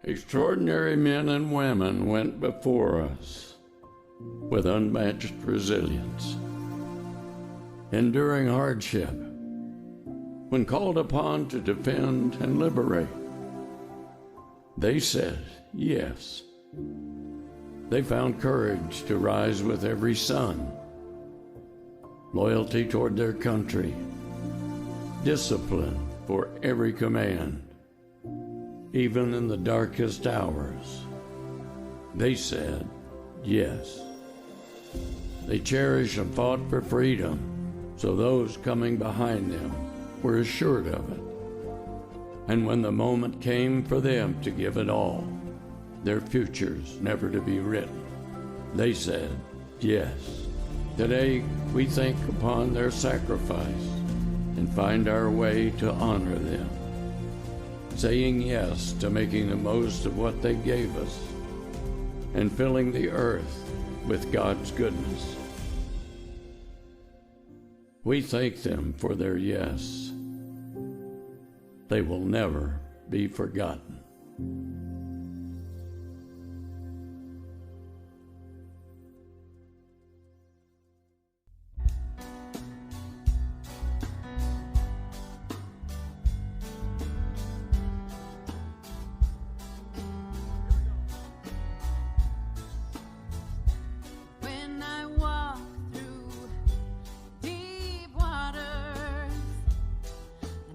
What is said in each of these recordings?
Extraordinary men and women went before us with unmatched resilience, enduring hardship when called upon to defend and liberate. They said yes. They found courage to rise with every sun, loyalty toward their country, discipline for every command. Even in the darkest hours, they said yes. They cherished and fought for freedom, so those coming behind them were assured of it. And when the moment came for them to give it all, their futures never to be written, they said yes. Today we think upon their sacrifice and find our way to honor them, saying yes to making the most of what they gave us and filling the earth with God's goodness. We thank them for their yes. They will never be forgotten.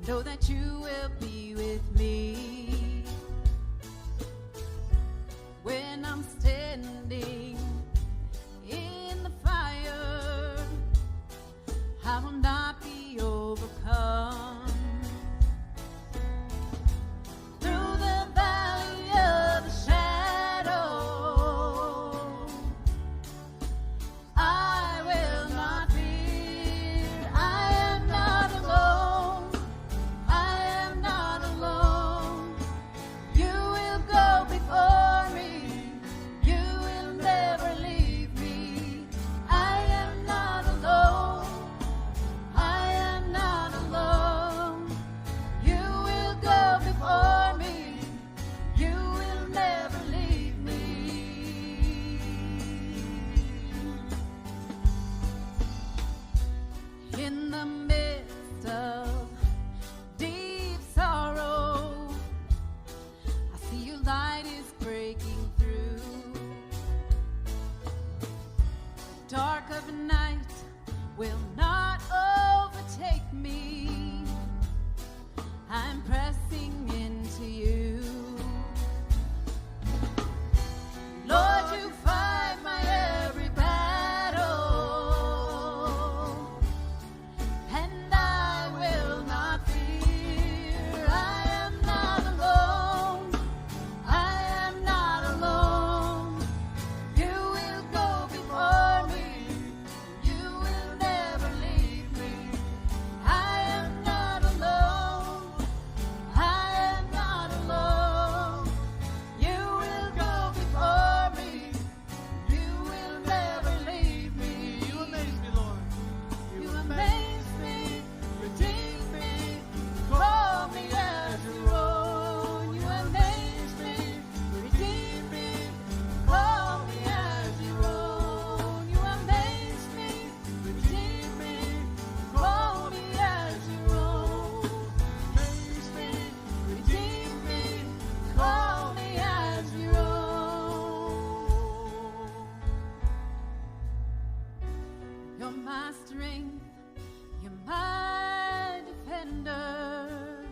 Know that you will be with me when I'm standing in the fire. I will not be overcome. Through the valley of the shadow, I will not fear. I am not alone. In the midst of deep sorrow, I see your light is breaking through. Dark of night will not overtake me. I'm pressing into you. Lord, you fight my every battle. You're my strength, you're my defender.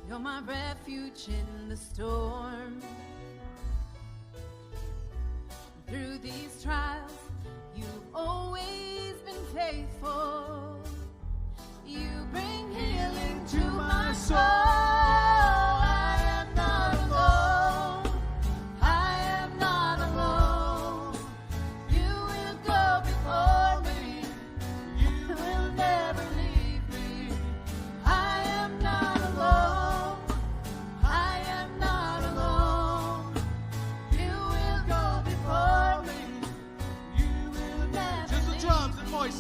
You're my refuge in the storm. Through these trials, you've always been faithful. You bring healing to my soul. I am not alone. I am not alone. You will go before me. You will never leave me. I am not alone. I am not alone. You will go before me. You will never leave me. Just the drums and voice.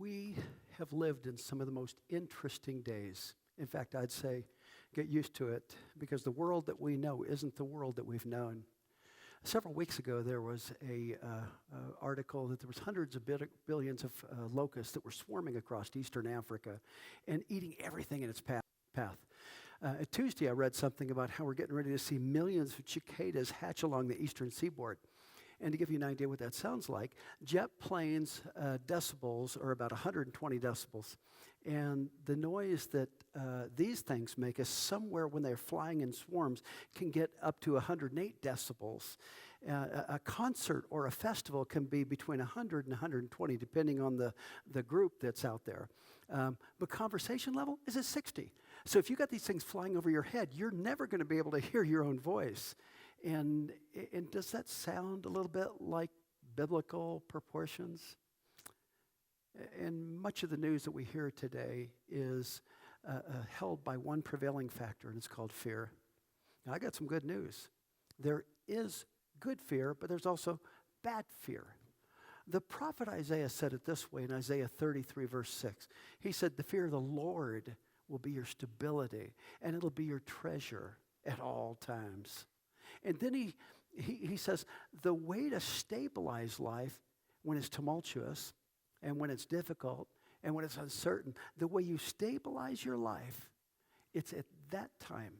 We have lived in some of the most interesting days. In fact, I'd say get used to it, because the world that we know isn't the world that we've known. Several weeks ago, there was a article that there was hundreds of billions of locusts that were swarming across eastern Africa and eating everything in its path. Tuesday, I read something about how we're getting ready to see millions of cicadas hatch along the eastern seaboard. And to give you an idea what that sounds like, jet planes' decibels are about 120 decibels. And the noise that these things make is somewhere, when they're flying in swarms, can get up to 108 decibels. A concert or a festival can be between 100 and 120, depending on the group that's out there. But conversation level is at 60. So if you got these things flying over your head, you're never going to be able to hear your own voice. And does that sound a little bit like biblical proportions? And much of the news that we hear today is held by one prevailing factor, and it's called fear. Now, I got some good news. There is good fear, but there's also bad fear. The prophet Isaiah said it this way in Isaiah 33, verse 6. He said, the fear of the Lord will be your stability, and it'll be your treasure at all times. And then he says, the way to stabilize life when it's tumultuous and when it's difficult and when it's uncertain, the way you stabilize your life, it's at that time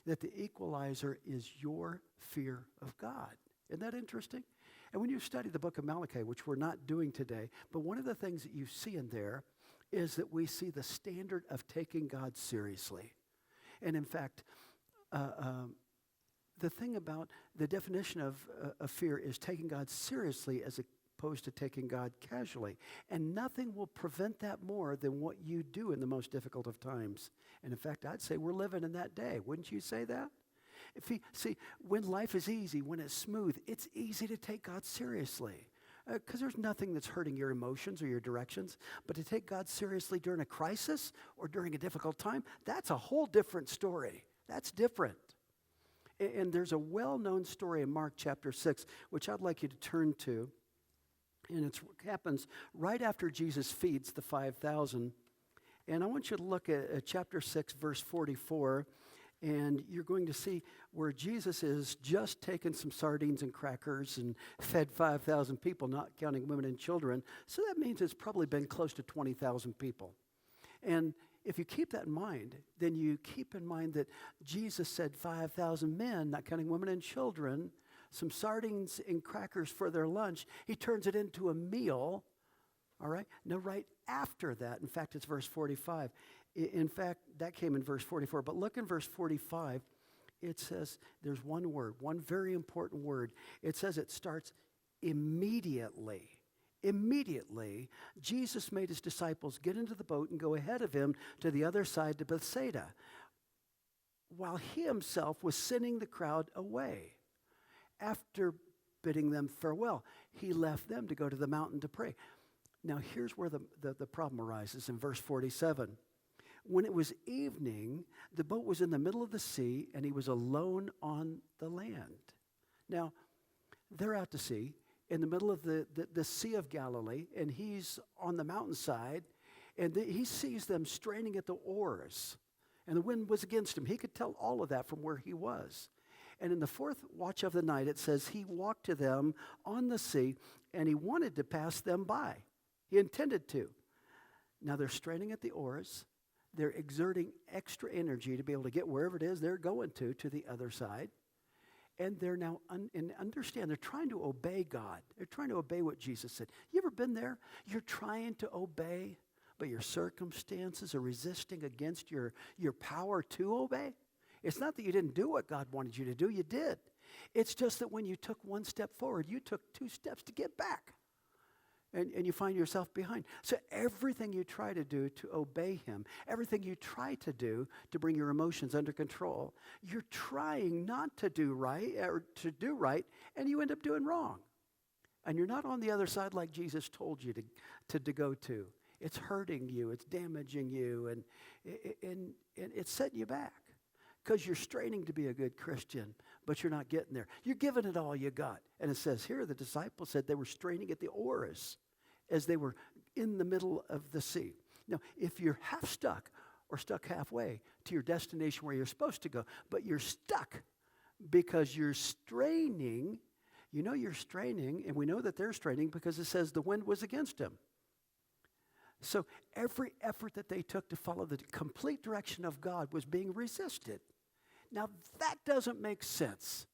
that the equalizer is your fear of God. Isn't that interesting? And when you study the book of Malachi, which we're not doing today, but one of the things that you see in there is that we see the standard of taking God seriously. And in fact, the thing about the definition of fear is taking God seriously as opposed to taking God casually. And nothing will prevent that more than what you do in the most difficult of times. And in fact, I'd say we're living in that day. Wouldn't you say that? See, when life is easy, when it's smooth, it's easy to take God seriously. Because there's nothing that's hurting your emotions or your directions. But to take God seriously during a crisis or during a difficult time, that's a whole different story. That's different. And there's a well-known story in Mark chapter 6, which I'd like you to turn to. And it happens right after Jesus feeds the 5,000. And I want you to look at chapter 6, verse 44. And you're going to see where Jesus is just taken some sardines and crackers and fed 5,000 people, not counting women and children. So that means it's probably been close to 20,000 people. And if you keep that in mind, then you keep in mind that Jesus said 5,000 men, not counting women and children, some sardines and crackers for their lunch. He turns it into a meal, all right? Now, right after that, in fact, it's verse 45. In fact, that came in verse 44. But look in verse 45. It says there's one word, one very important word. It says it starts immediately. Immediately, Jesus made his disciples get into the boat and go ahead of him to the other side to Bethsaida, while he himself was sending the crowd away. After bidding them farewell, he left them to go to the mountain to pray. Now, here's where the problem arises in verse 47. When it was evening, the boat was in the middle of the sea, and he was alone on the land. Now, they're out to sea in the middle of the Sea of Galilee, and he's on the mountainside, and he sees them straining at the oars, and the wind was against him. He could tell all of that from where he was. And in the fourth watch of the night, it says he walked to them on the sea, and he wanted to pass them by. He intended to. Now they're straining at the oars. They're exerting extra energy to be able to get wherever it is they're going to the other side. And they're now, and understand, they're trying to obey God. They're trying to obey what Jesus said. You ever been there? You're trying to obey, but your circumstances are resisting against your power to obey. It's not that you didn't do what God wanted you to do. You did. It's just that when you took one step forward, you took 2 steps to get back. And you find yourself behind. So everything you try to do to obey him, everything you try to do to bring your emotions under control, you're trying not to do right, or to do right, and you end up doing wrong. And you're not on the other side like Jesus told you to go to. It's hurting you, it's damaging you, and it's setting you back. Because you're straining to be a good Christian, but you're not getting there. You're giving it all you got. And it says here, the disciples said they were straining at the oars as they were in the middle of the sea. Now, if you're half stuck or stuck halfway to your destination where you're supposed to go, but you're stuck because you're straining, you know you're straining, and we know that they're straining because it says the wind was against them. So every effort that they took to follow the complete direction of God was being resisted. Now, that doesn't make sense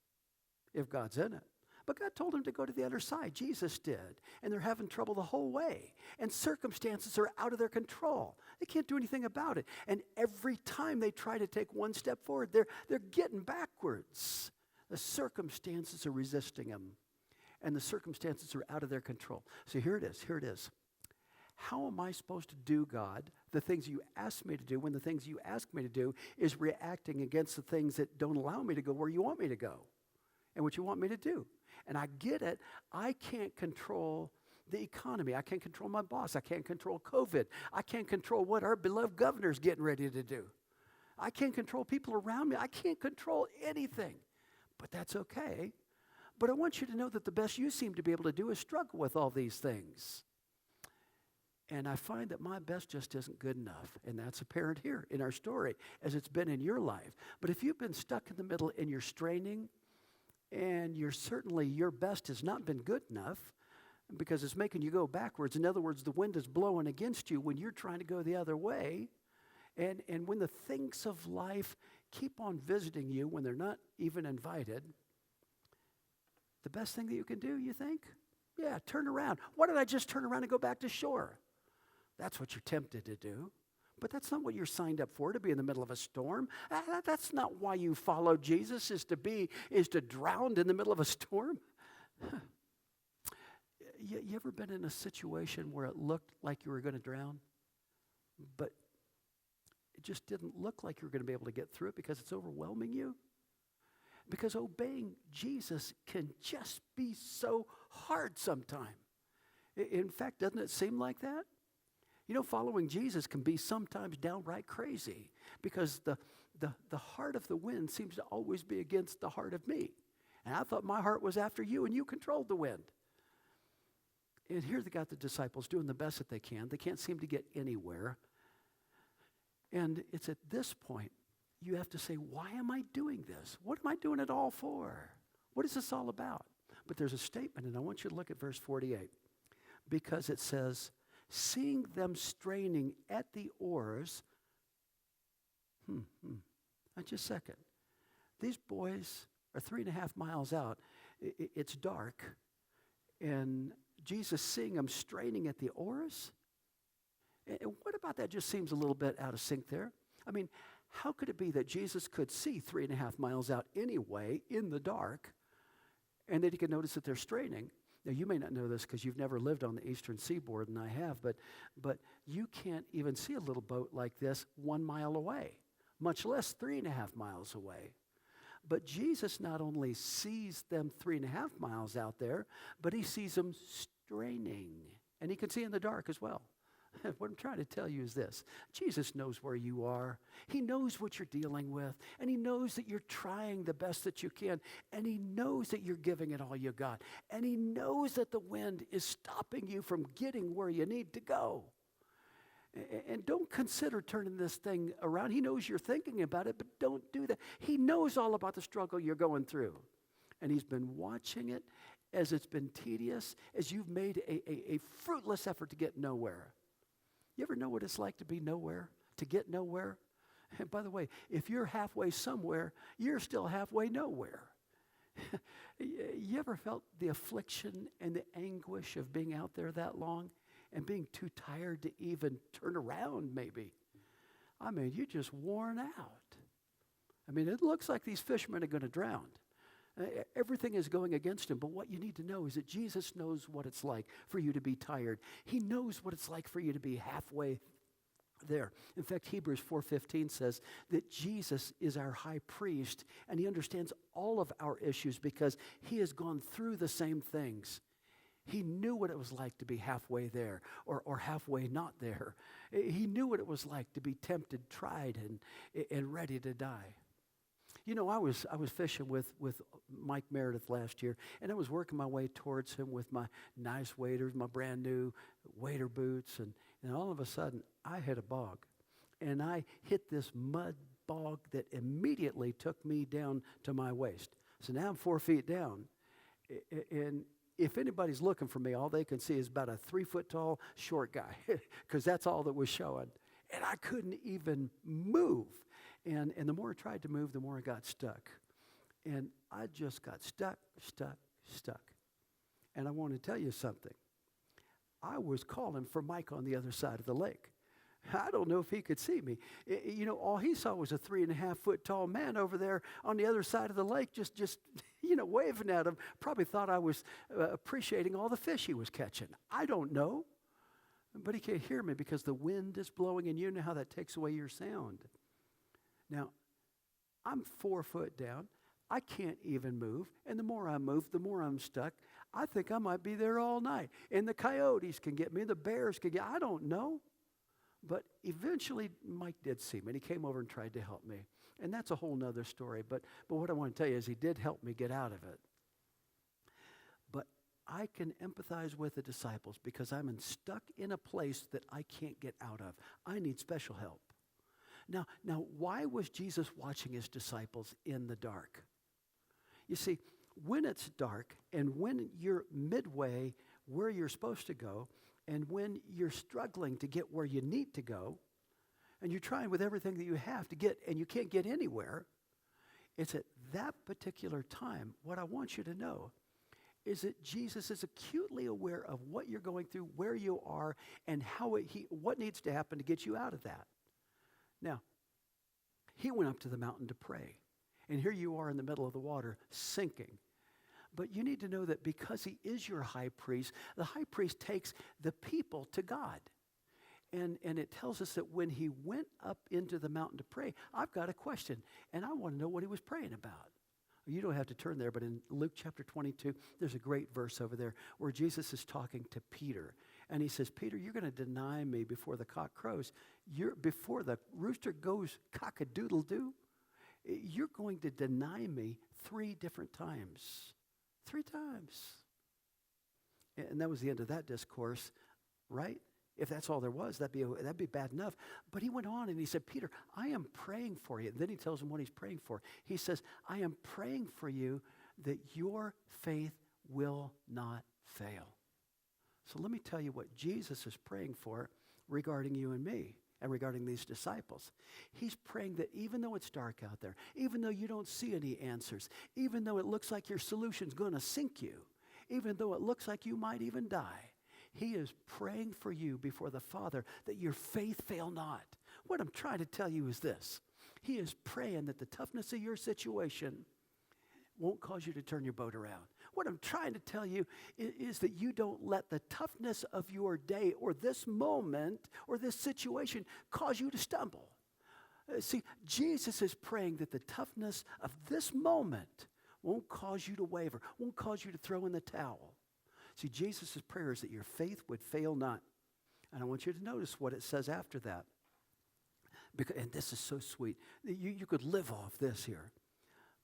if God's in it. But God told them to go to the other side. Jesus did. And they're having trouble the whole way. And circumstances are out of their control. They can't do anything about it. And every time they try to take one step forward, they're getting backwards. The circumstances are resisting them. And the circumstances are out of their control. So here it is. Here it is. How am I supposed to do, God, the things you ask me to do when the things you ask me to do is reacting against the things that don't allow me to go where you want me to go and what you want me to do? And I get it. I can't control the economy. I can't control my boss. I can't control COVID. I can't control what our beloved governor's getting ready to do. I can't control people around me. I can't control anything. But that's okay. But I want you to know that the best you seem to be able to do is struggle with all these things. And I find that my best just isn't good enough. And that's apparent here in our story, as it's been in your life. But if you've been stuck in the middle and you're straining, and your best has not been good enough because it's making you go backwards. In other words, the wind is blowing against you when you're trying to go the other way. And when the things of life keep on visiting you when they're not even invited, the best thing that you can do, you think? Yeah, turn around. Why did I just turn around and go back to shore? That's what you're tempted to do. But that's not what you're signed up for, to be in the middle of a storm. That's not why you follow Jesus, is to drown in the middle of a storm. You ever been in a situation where it looked like you were going to drown, but it just didn't look like you were going to be able to get through it because it's overwhelming you? Because obeying Jesus can just be so hard sometimes. In fact, doesn't it seem like that? You know, following Jesus can be sometimes downright crazy because the heart of the wind seems to always be against the heart of me. And I thought my heart was after you and you controlled the wind. And here they got the disciples doing the best that they can. They can't seem to get anywhere. And it's at this point you have to say, why am I doing this? What am I doing it all for? What is this all about? But there's a statement, and I want you to look at verse 48 because it says, seeing them straining at the oars, just a second. These boys are 3.5 miles out. It's dark. And Jesus seeing them straining at the oars? And what about that just seems a little bit out of sync there? I mean, how could it be that Jesus could see 3.5 miles out anyway in the dark and that he could notice that they're straining? Now, you may not know this because you've never lived on the eastern seaboard, and I have, but you can't even see a little boat like this 1 mile away, much less 3.5 miles away. But Jesus not only sees them 3.5 miles out there, but he sees them straining, and he can see in the dark as well. What I'm trying to tell you is this. Jesus knows where you are. He knows what you're dealing with. And he knows that you're trying the best that you can. And he knows that you're giving it all you got. And he knows that the wind is stopping you from getting where you need to go. And don't consider turning this thing around. He knows you're thinking about it, but don't do that. He knows all about the struggle you're going through. And he's been watching it as it's been tedious, as you've made a fruitless effort to get nowhere. You ever know what it's like to be nowhere, to get nowhere? And by the way, if you're halfway somewhere, you're still halfway nowhere. You ever felt the affliction and the anguish of being out there that long and being too tired to even turn around maybe? I mean, you're just worn out. I mean, it looks like these fishermen are going to drown. Everything is going against him, but what you need to know is that Jesus knows what it's like for you to be tired. He knows what it's like for you to be halfway there. In fact, Hebrews 4:15 says that Jesus is our high priest, and he understands all of our issues because he has gone through the same things. He knew what it was like to be halfway there or halfway not there. He knew what it was like to be tempted, tried, and ready to die. You know, I was fishing with Mike Meredith last year, and I was working my way towards him with my nice waders, my brand new wader boots, and all of a sudden I hit a bog, and I hit this mud bog that immediately took me down to my waist. So now I'm 4 feet down, and if anybody's looking for me, all they can see is about a 3 foot tall short guy, because that's all that was showing, and I couldn't even move. And the more I tried to move, the more I got stuck. And I just got stuck. And I want to tell you something. I was calling for Mike on the other side of the lake. I don't know if he could see me. You know, all he saw was a 3.5 foot tall man over there on the other side of the lake, just waving at him. Probably thought I was appreciating all the fish he was catching. I don't know. But he can't hear me because the wind is blowing, and you know how that takes away your sound. Now, I'm 4 foot down. I can't even move. And the more I move, the more I'm stuck. I think I might be there all night. And the coyotes can get me. The bears can get me. I don't know. But eventually, Mike did see me, and he came over and tried to help me. And that's a whole nother story. But what I want to tell you is he did help me get out of it. But I can empathize with the disciples because I'm stuck in a place that I can't get out of. I need special help. Now, why was Jesus watching his disciples in the dark? You see, when it's dark and when you're midway where you're supposed to go and when you're struggling to get where you need to go and you're trying with everything that you have to get and you can't get anywhere, it's at that particular time, what I want you to know is that Jesus is acutely aware of what you're going through, where you are, and what needs to happen to get you out of that. Now, he went up to the mountain to pray. And here you are in the middle of the water, sinking. But you need to know that because he is your high priest, the high priest takes the people to God. And it tells us that when he went up into the mountain to pray, I've got a question, and I want to know what he was praying about. You don't have to turn there, but in Luke chapter 22, there's a great verse over there where Jesus is talking to Peter. And he says, Peter, you're going to deny me before the cock crows. Before the rooster goes cock-a-doodle-doo, you're going to deny me 3 different times. 3 times. And that was the end of that discourse, right? If that's all there was, that'd be bad enough. But he went on and he said, Peter, I am praying for you. And then he tells him what he's praying for. He says, I am praying for you that your faith will not fail. So let me tell you what Jesus is praying for regarding you and me and regarding these disciples. He's praying that even though it's dark out there, even though you don't see any answers, even though it looks like your solution's going to sink you, even though it looks like you might even die, he is praying for you before the Father that your faith fail not. What I'm trying to tell you is this. He is praying that the toughness of your situation won't cause you to turn your boat around. What I'm trying to tell you is that you don't let the toughness of your day or this moment or this situation cause you to stumble. See, Jesus is praying that the toughness of this moment won't cause you to waver, won't cause you to throw in the towel. See, Jesus' prayer is that your faith would fail not. And I want you to notice what it says after that. And this is so sweet. You could live off this here.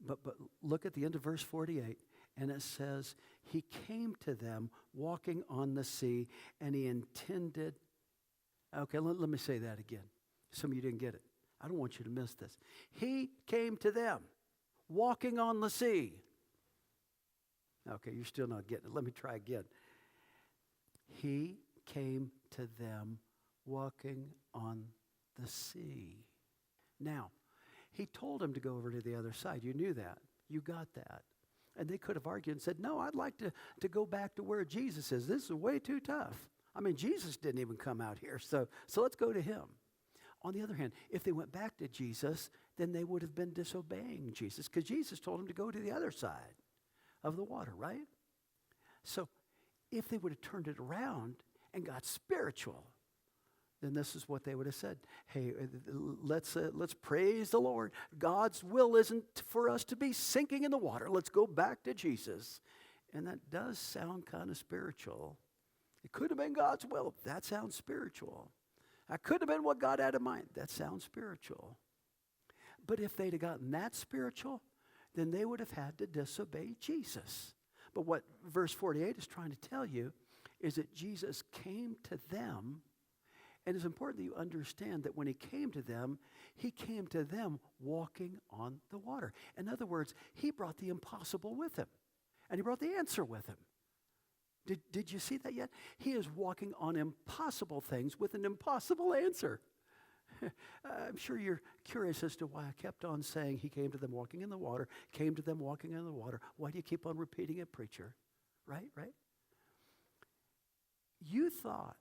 But look at the end of verse 48. And it says, he came to them walking on the sea, and he intended. Okay, let me say that again. Some of you didn't get it. I don't want you to miss this. He came to them walking on the sea. Okay, you're still not getting it. Let me try again. He came to them walking on the sea. Now, he told them to go over to the other side. You knew that. You got that. And they could have argued and said, no, I'd like to go back to where Jesus is. This is way too tough. I mean, Jesus didn't even come out here, so let's go to him. On the other hand, if they went back to Jesus, then they would have been disobeying Jesus because Jesus told them to go to the other side of the water, right? So if they would have turned it around and got spiritual, then this is what they would have said. Hey, let's praise the Lord. God's will isn't for us to be sinking in the water. Let's go back to Jesus. And that does sound kind of spiritual. It could have been God's will. That sounds spiritual. That could have been what God had in mind. That sounds spiritual. But if they'd have gotten that spiritual, then they would have had to disobey Jesus. But what verse 48 is trying to tell you is that Jesus came to them, and it's important that you understand that when he came to them walking on the water. In other words, he brought the impossible with him, and he brought the answer with him. Did you see that yet? He is walking on impossible things with an impossible answer. I'm sure you're curious as to why I kept on saying he came to them walking in the water, came to them walking in the water. Why do you keep on repeating it, preacher? Right? You thought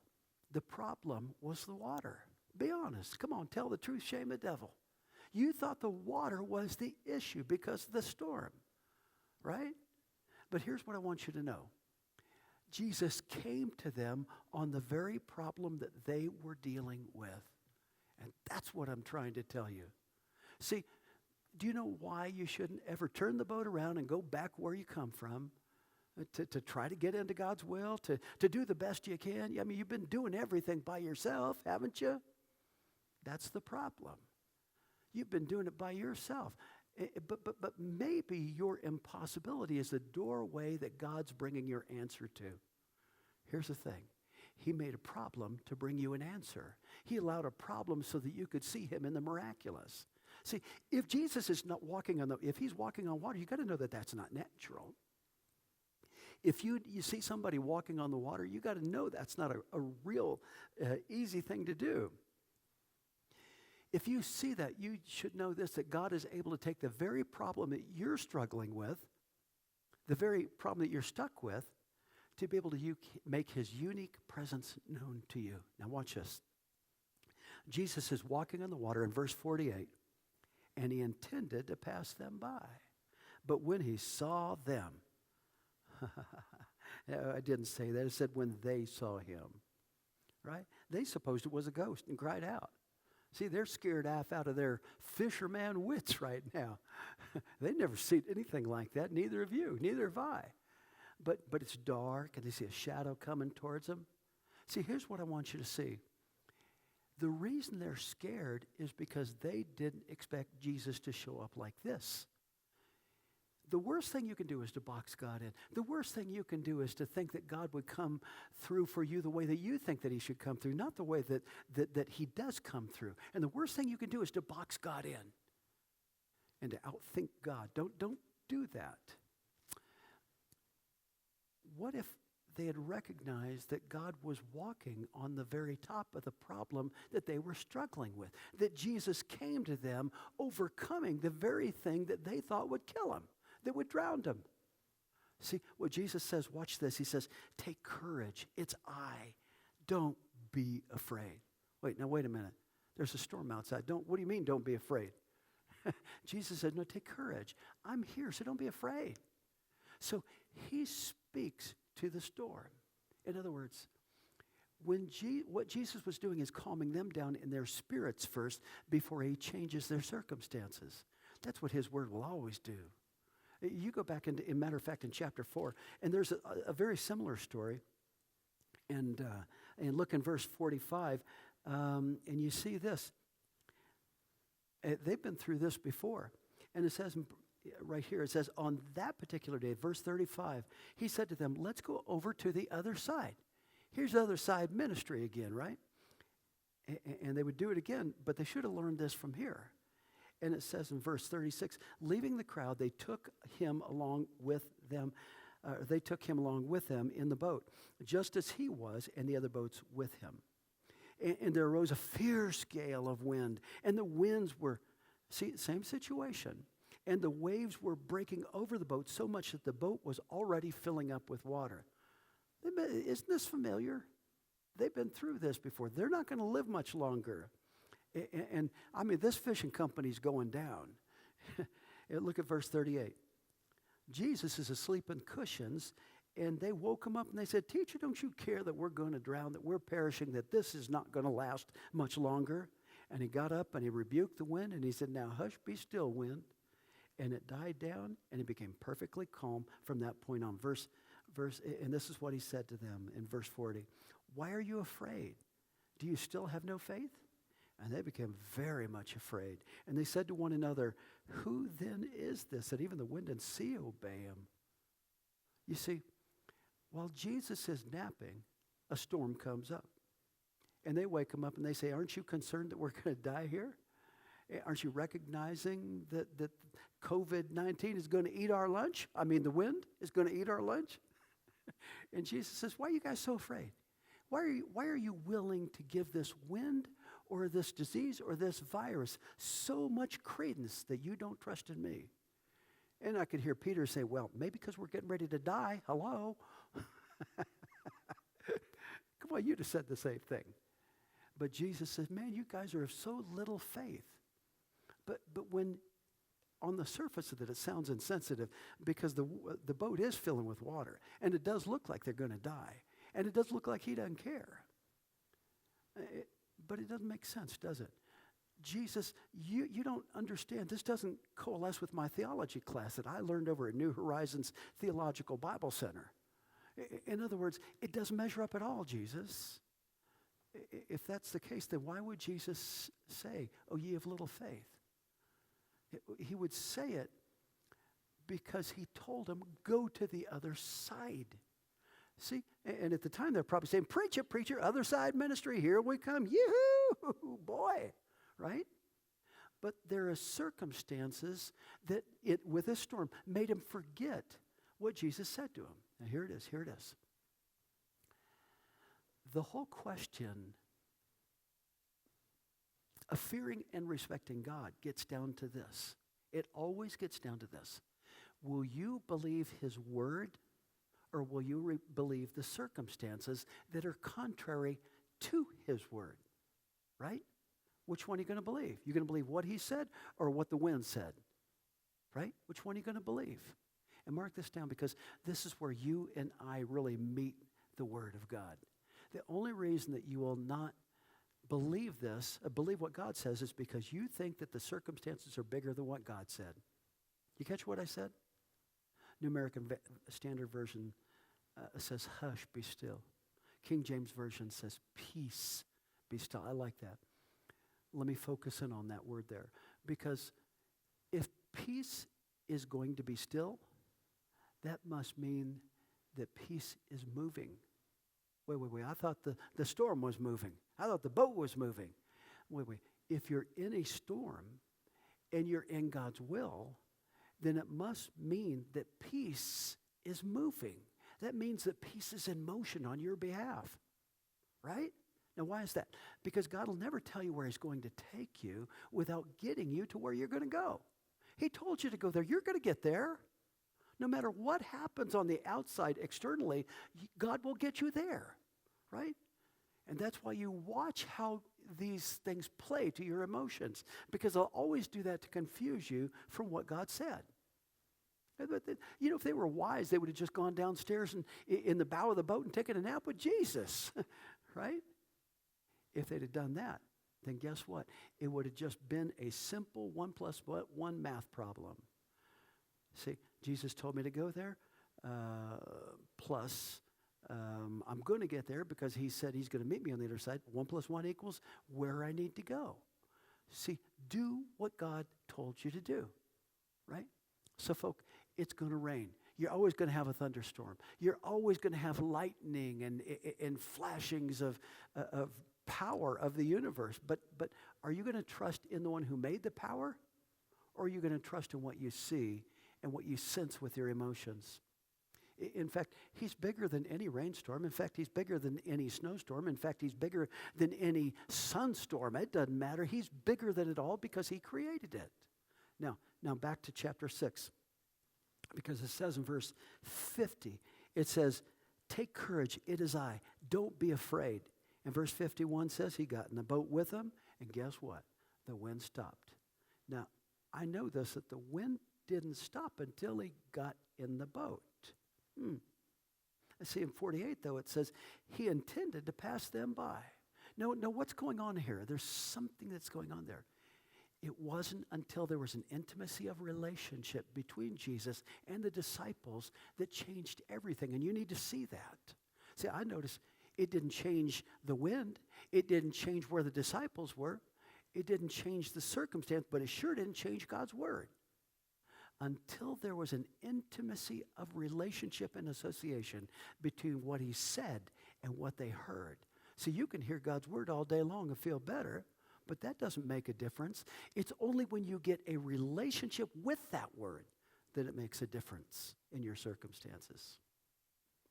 the problem was the water. Be honest. Come on, tell the truth, shame the devil. You thought the water was the issue because of the storm, right? But here's what I want you to know. Jesus came to them on the very problem that they were dealing with. And that's what I'm trying to tell you. See, do you know why you shouldn't ever turn the boat around and go back where you come from? To try to get into God's will, to do the best you can. I mean, you've been doing everything by yourself, haven't you? That's the problem. You've been doing it by yourself. But maybe your impossibility is the doorway that God's bringing your answer to. Here's the thing. He made a problem to bring you an answer. He allowed a problem so that you could see him in the miraculous. See, if Jesus is not if he's walking on water, you got to know that that's not natural. If you see somebody walking on the water, you got to know that's not a real easy thing to do. If you see that, you should know this, that God is able to take the very problem that you're struggling with, the very problem that you're stuck with, to be able to make his unique presence known to you. Now watch this. Jesus is walking on the water in verse 48, and he intended to pass them by. But when he saw them, I didn't say that. It said when they saw him, right? They supposed it was a ghost and cried out. See, they're scared half out of their fisherman wits right now. They've never seen anything like that. Neither have you. Neither have I. But it's dark, and they see a shadow coming towards them. See, here's what I want you to see. The reason they're scared is because they didn't expect Jesus to show up like this. The worst thing you can do is to box God in. The worst thing you can do is to think that God would come through for you the way that you think that he should come through, not the way that he does come through. And the worst thing you can do is to box God in and to outthink God. Don't do that. What if they had recognized that God was walking on the very top of the problem that they were struggling with, that Jesus came to them overcoming the very thing that they thought would kill him, that would drown them? See, what Jesus says, watch this. He says, take courage. It's I. Don't be afraid. Wait a minute. There's a storm outside. What do you mean, don't be afraid? Jesus said, no, take courage. I'm here, so don't be afraid. So he speaks to the storm. In other words, what Jesus was doing is calming them down in their spirits first before he changes their circumstances. That's what his word will always do. You go back in matter of fact, in chapter 4, and there's a very similar story. And look in verse 45, and you see this. They've been through this before. And it says right here, it says, on that particular day, verse 35, he said to them, let's go over to the other side. Here's the other side ministry again, right? And they would do it again, but they should have learned this from here. And it says in verse 36, leaving the crowd, they took him along with them. They took him along with them in the boat, just as he was, and the other boats with him. And there arose a fierce gale of wind, and the winds were, same situation. And the waves were breaking over the boat so much that the boat was already filling up with water. Isn't this familiar? They've been through this before. They're not going to live much longer. And I mean, this fishing company's going down. Look at verse 38. Jesus is asleep in cushions, and they woke him up and they said, teacher, don't you care that we're going to drown, that we're perishing, that this is not going to last much longer? And he got up and he rebuked the wind and he said, now hush, be still, wind. And it died down and it became perfectly calm from that point on. And this is what he said to them in verse 40. Why are you afraid? Do you still have no faith? And they became very much afraid. And they said to one another, who then is this that even the wind and sea obey him? You see, while Jesus is napping, a storm comes up. And they wake him up and they say, aren't you concerned that we're going to die here? Aren't you recognizing that COVID-19 is going to eat our lunch? I mean, the wind is going to eat our lunch? And Jesus says, why are you guys so afraid? Why are you willing to give this wind or this disease or this virus so much credence that you don't trust in me? And I could hear Peter say, well, maybe because we're getting ready to die. Hello? Come on, you'd have said the same thing. But Jesus says, man, you guys are of so little faith. But when on the surface of it sounds insensitive because the boat is filling with water. And it does look like they're going to die. And it does look like he doesn't care. But it doesn't make sense, does it? Jesus, you don't understand. This doesn't coalesce with my theology class that I learned over at New Horizons Theological Bible Center. In other words, it doesn't measure up at all, Jesus. If that's the case, then why would Jesus say, oh, ye of little faith? He would say it because he told them, go to the other side. See, and at the time they're probably saying, preach it, preacher, other side ministry, here we come, yoo-hoo, boy, right? But there are circumstances that with this storm, made him forget what Jesus said to him. Now here it is. The whole question of fearing and respecting God gets down to this. It always gets down to this. Will you believe his word, or will you believe the circumstances that are contrary to his word? Right? Which one are you going to believe? You're going to believe what he said or what the wind said? Right? Which one are you going to believe? And mark this down, because this is where you and I really meet the word of God. The only reason that you will not believe this, believe what God says, is because you think that the circumstances are bigger than what God said. You catch what I said? New American Standard Version says, hush, be still. King James Version says, peace, be still. I like that. Let me focus in on that word there. Because if peace is going to be still, that must mean that peace is moving. Wait. I thought the storm was moving. I thought the boat was moving. Wait. If you're in a storm and you're in God's will, then it must mean that peace is moving. That means that peace is in motion on your behalf, right? Now, why is that? Because God will never tell you where he's going to take you without getting you to where you're going to go. He told you to go there. You're going to get there. No matter what happens on the outside externally, God will get you there, right? And that's why you watch how these things play to your emotions, because they'll always do that to confuse you from what God said. You know, if they were wise, they would have just gone downstairs and in the bow of the boat and taken a nap with Jesus, right? If they'd have done that, then guess what? It would have just been a simple 1 + 1 math problem. See, Jesus told me to go there, plus I'm going to get there because he said he's going to meet me on the other side. 1 + 1 = where I need to go. See, do what God told you to do, right? So, folk, it's going to rain. You're always going to have a thunderstorm. You're always going to have lightning and flashings of power of the universe. But are you going to trust in the one who made the power? Or are you going to trust in what you see and what you sense with your emotions? In fact, he's bigger than any rainstorm. In fact, he's bigger than any snowstorm. In fact, he's bigger than any sunstorm. It doesn't matter. He's bigger than it all because he created it. Now back to chapter 6. Because it says in verse 50, it says, take courage, it is I. Don't be afraid. And verse 51 says he got in the boat with them, and guess what? The wind stopped. Now, I know this, that the wind didn't stop until he got in the boat. I see in 48, though, it says he intended to pass them by. No, what's going on here? There's something that's going on there. It wasn't until there was an intimacy of relationship between Jesus and the disciples that changed everything. And you need to see that. See, I noticed it didn't change the wind. It didn't change where the disciples were. It didn't change the circumstance, but it sure didn't change God's word. Until there was an intimacy of relationship and association between what he said and what they heard. See, you can hear God's word all day long and feel better, but that doesn't make a difference. It's only when you get a relationship with that word that it makes a difference in your circumstances.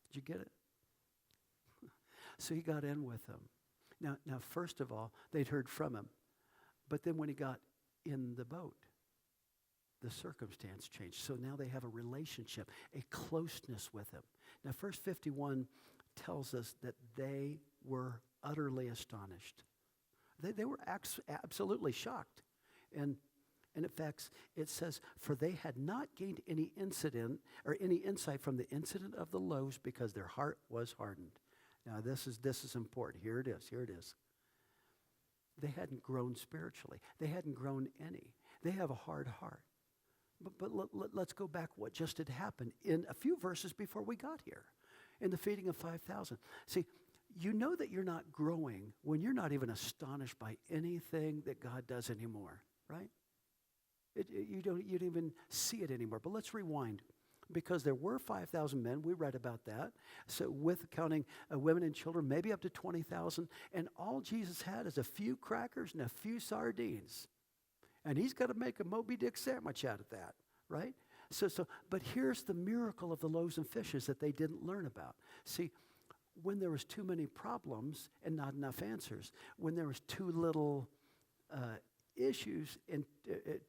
Did you get it? So he got in with them. Now, first of all, they'd heard from him. But then when he got in the boat, the circumstance changed. So now they have a relationship, a closeness with him. Now, verse 51 tells us that they were utterly astonished. They were absolutely shocked. And in fact, it says, for they had not gained any insight from the incident of the loaves because their heart was hardened. Now, this is important. Here it is. They hadn't grown spiritually. They hadn't grown any. They have a hard heart. But let's go back what just had happened in a few verses before we got here, in the feeding of 5,000. See, you know that you're not growing when you're not even astonished by anything that God does anymore, right? You don't even see it anymore. But let's rewind. Because there were 5,000 men, we read about that. So with counting women and children, maybe up to 20,000. And all Jesus had is a few crackers and a few sardines. And he's got to make a Moby Dick sandwich out of that, right? But here's the miracle of the loaves and fishes that they didn't learn about. See, when there was too many problems and not enough answers, when there was too little issues and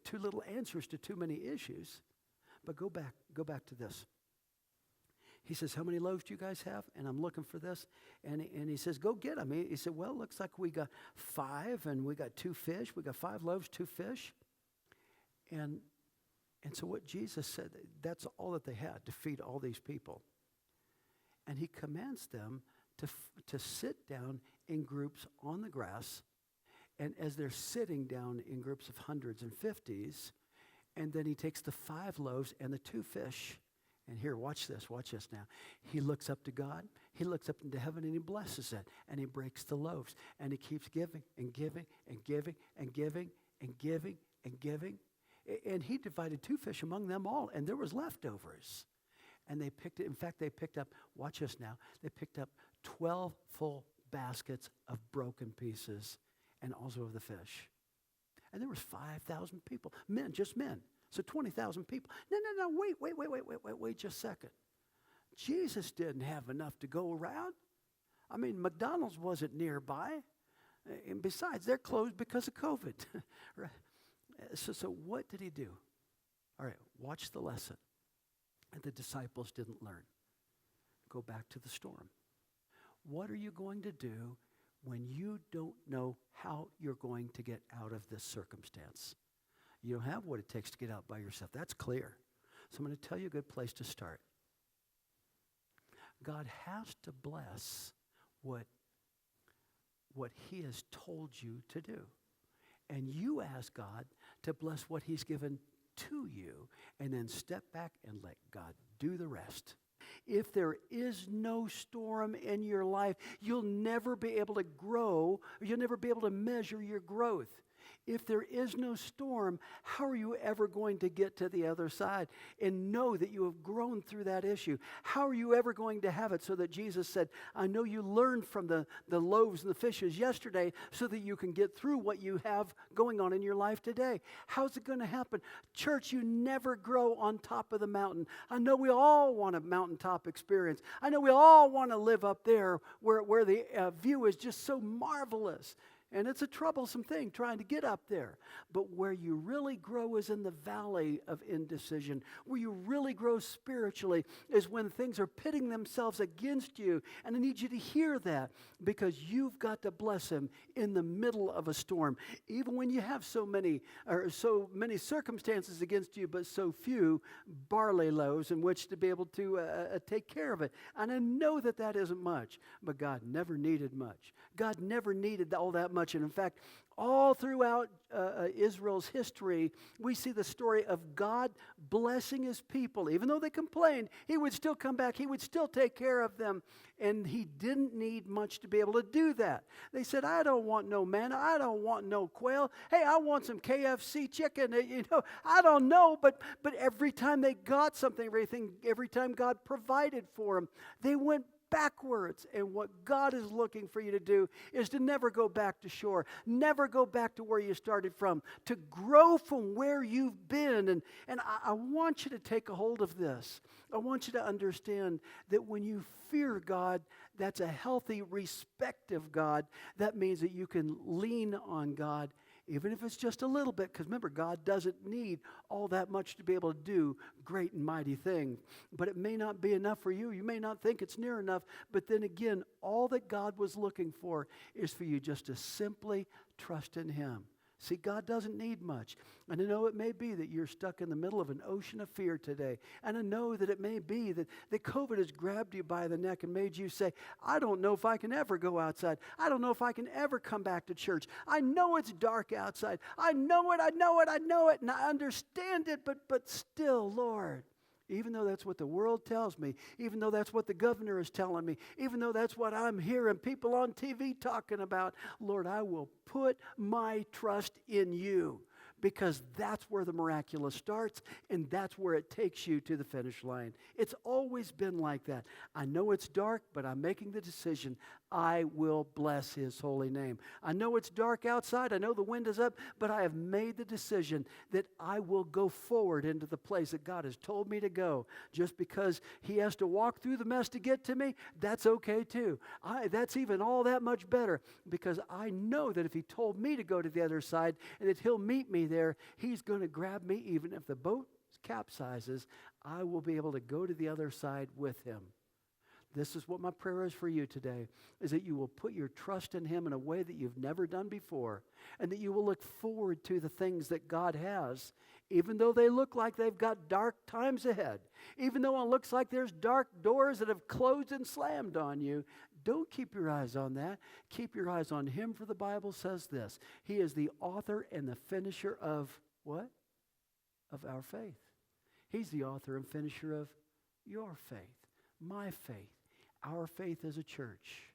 too little answers to too many issues. But go back to this. He says, how many loaves do you guys have? And I'm looking for this. And he says, go get them. He said, well, it looks like we got 5 and we got 2 fish. We got 5 loaves, 2 fish. And so what Jesus said, that's all that they had to feed all these people. And he commands them to sit down in groups on the grass. And as they're sitting down in groups of hundreds and 50s, and then he takes the 5 loaves and the 2 fish. And here, watch this now. He looks up to God. He looks up into heaven and he blesses it. And he breaks the loaves. And he keeps giving and giving and giving and giving and giving and giving. And he divided 2 fish among them all. And there was leftovers. And they picked up, watch this now, they picked up 12 full baskets of broken pieces and also of the fish. And there was 5,000 people, just men. So 20,000 people. No, wait just a second. Jesus didn't have enough to go around. I mean, McDonald's wasn't nearby. And besides, they're closed because of COVID. Right? So what did he do? All right, watch the lesson. And the disciples didn't learn. Go back to the storm. What are you going to do when you don't know how you're going to get out of this circumstance? You don't have what it takes to get out by yourself. That's clear. So I'm going to tell you a good place to start. God has to bless what he has told you to do. And you ask God to bless what he's given to you, and then step back and let God do the rest. If there is no storm in your life, you'll never be able to grow. You'll never be able to measure your growth. If there is no storm, how are you ever going to get to the other side and know that you have grown through that issue? How are you ever going to have it so that Jesus said, I know you learned from the loaves and the fishes yesterday so that you can get through what you have going on in your life today? How's it going to happen? Church, you never grow on top of the mountain. I know we all want a mountaintop experience. I know we all want to live up there where the view is just so marvelous. And it's a troublesome thing trying to get up there. But where you really grow is in the valley of indecision. Where you really grow spiritually is when things are pitting themselves against you. And I need you to hear that, because you've got to bless him in the middle of a storm. Even when you have so many circumstances against you, but so few barley loaves in which to be able to take care of it. And I know that isn't much, but God never needed much. God never needed all that much much. And in fact, all throughout Israel's history, we see the story of God blessing his people. Even though they complained, he would still come back. He would still take care of them. And he didn't need much to be able to do that. They said, I don't want no manna. I don't want no quail. Hey, I want some KFC chicken. I don't know. But every time they got something, every time God provided for them, they went backwards. And what God is looking for you to do is to never go back to shore, never go back to where you started from, to grow from where you've been. And I want you to take a hold of this. I want you to understand that when you fear God, that's a healthy respect of God. That means that you can lean on God, even if it's just a little bit, because remember, God doesn't need all that much to be able to do great and mighty things. But it may not be enough for you. You may not think it's near enough. But then again, all that God was looking for is for you just to simply trust in him. See, God doesn't need much. And I know it may be that you're stuck in the middle of an ocean of fear today. And I know that it may be that COVID has grabbed you by the neck and made you say, I don't know if I can ever go outside. I don't know if I can ever come back to church. I know it's dark outside. I know it, and I understand it, but still, Lord, even though that's what the world tells me, even though that's what the governor is telling me, even though that's what I'm hearing people on TV talking about, Lord, I will put my trust in you, because that's where the miraculous starts, and that's where it takes you to the finish line. It's always been like that. I know it's dark, but I'm making the decision. I will bless his holy name. I know it's dark outside. I know the wind is up, but I have made the decision that I will go forward into the place that God has told me to go. Just because he has to walk through the mess to get to me, that's okay too. That's even all that much better, because I know that if he told me to go to the other side and that he'll meet me there, he's going to grab me. Even if the boat capsizes, I will be able to go to the other side with him. This is what my prayer is for you today, is that you will put your trust in him in a way that you've never done before, and that you will look forward to the things that God has, even though they look like they've got dark times ahead, even though it looks like there's dark doors that have closed and slammed on you. Don't keep your eyes on that. Keep your eyes on him, for the Bible says this. He is the author and the finisher of what? Of our faith. He's the author and finisher of your faith, my faith, our faith as a church.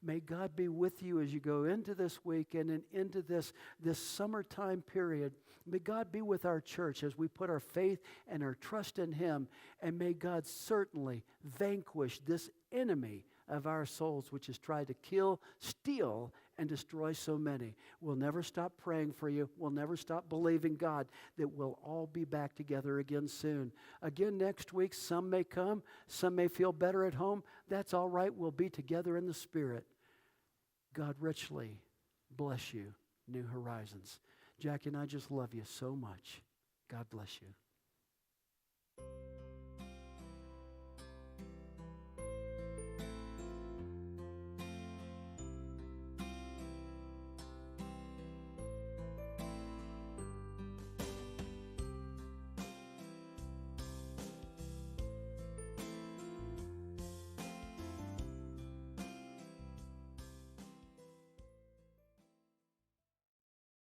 May God be with you as you go into this week and into this summertime period. May God be with our church as we put our faith and our trust in him. And may God certainly vanquish this enemy of our souls, which has tried to kill, steal, and destroy so many. We'll never stop praying for you. We'll never stop believing God that we'll all be back together again soon. Again next week, some may come, some may feel better at home. That's all right. We'll be together in the Spirit. God richly bless you, New Horizons. Jackie and I just love you so much. God bless you.